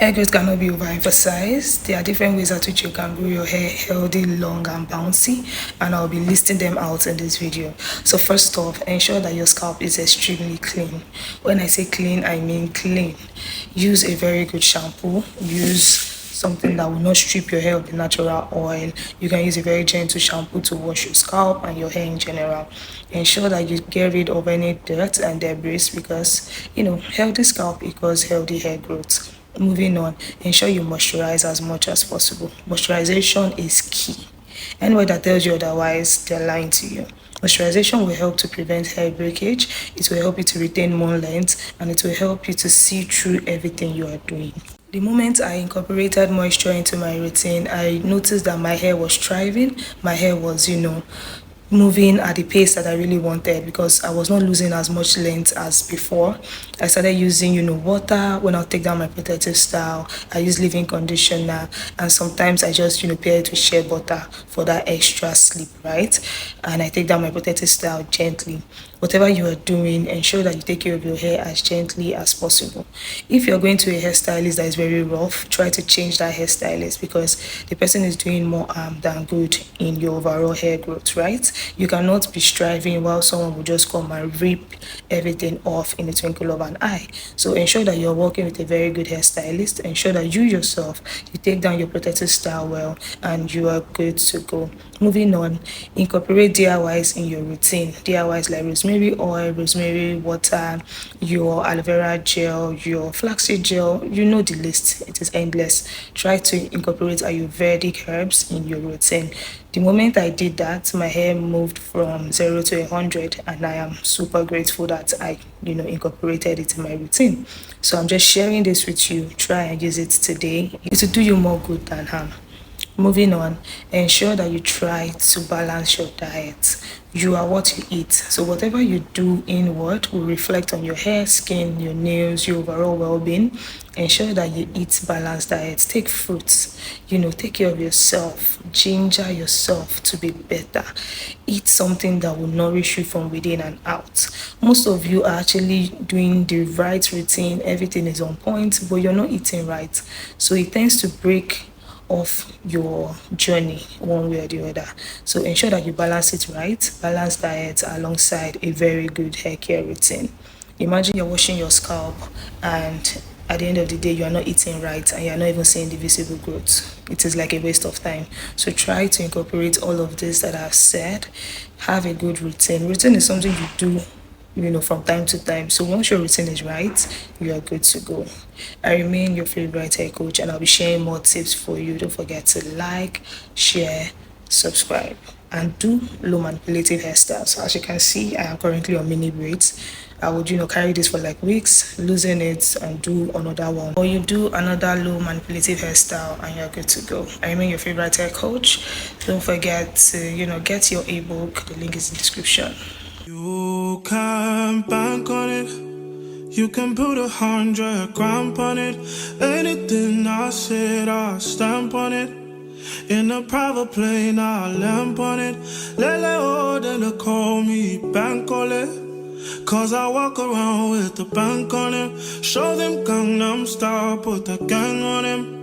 Hair growth cannot be overemphasized. There are different ways at which you can grow your hair healthy, long, and bouncy, and I'll be listing them out in this video. So first off, ensure that your scalp is extremely clean. When I say clean, I mean clean. Use a very good shampoo. Use something that will not strip your hair of the natural oil. You can use a very gentle shampoo to wash your scalp and your hair in general. Ensure that you get rid of any dirt and debris because healthy scalp equals healthy hair growth. Moving on, ensure you moisturize as much as possible. Moisturization is key. Anyone that tells you otherwise, they're lying to you. Moisturization will help to prevent hair breakage, it will help you to retain more length, and it will help you to see through everything you are doing. The moment I incorporated moisture into my routine, I noticed that my hair was thriving. My hair was, moving at the pace that I really wanted because I was not losing as much length as before. I started using, water when I'll take down my protective style. I use leave-in conditioner, and sometimes I just, pair it with shea butter for that extra sleep, right? And I take down my protective style gently. Whatever you are doing, ensure that you take care of your hair as gently as possible. If you're going to a hairstylist that is very rough, try to change that hairstylist because the person is doing more harm than good in your overall hair growth, right? You cannot be striving while someone will just come and rip everything off in the twinkle of an eye. So ensure that you're working with a very good hairstylist. Ensure that you yourself, you take down your protective style well, and you are good to go. Moving on, incorporate DIYs in your routine. DIYs like rosemary oil, rosemary water, your aloe vera gel, your flaxseed gel. You know the list, it is endless. Try to incorporate Ayurvedic herbs in your routine. The moment I did that, my hair moved from 0 to 100, and I am super grateful that I incorporated it in my routine. So I'm just sharing this with you. Try and use it today. It will do you more good than harm. Moving on, ensure that you try to balance your diet. You are what you eat. So whatever you do inward will reflect on your hair, skin, your nails, your overall well-being. Ensure that you eat balanced diet. Take fruits, take care of yourself. Ginger yourself to be better. Eat something that will nourish you from within and out. Most of you are actually doing the right routine. Everything is on point, but you're not eating right. So it tends to break of your journey one way or the other. So ensure that you balance it right. Balance diet alongside a very good hair care routine. Imagine you're washing your scalp and at the end of the day you are not eating right and you're not even seeing the visible growth. It is like a waste of time. So try to incorporate all of this that I've said. Have a good routine. Routine is something you do from time to time. So once your routine is right, you are good to go. I remain your favorite hair coach, and I'll be sharing more tips for you. Don't forget to like, share, subscribe, and do low manipulative hairstyles. As you can see, I am currently on mini braids. I would carry this for like weeks, loosen it and do another one, or you do another low manipulative hairstyle and you're good to go. I remain your favorite hair coach. Don't forget to get your ebook. The link is in the description. You can bank on it. You can put 100 grand on it. Anything I said, I'll stamp on it. In a private plane, I'll lamp on it. Lele oh, then call me bank on it. Cause I walk around with the bank on him. Show them Gangnam Style, put the gang on him.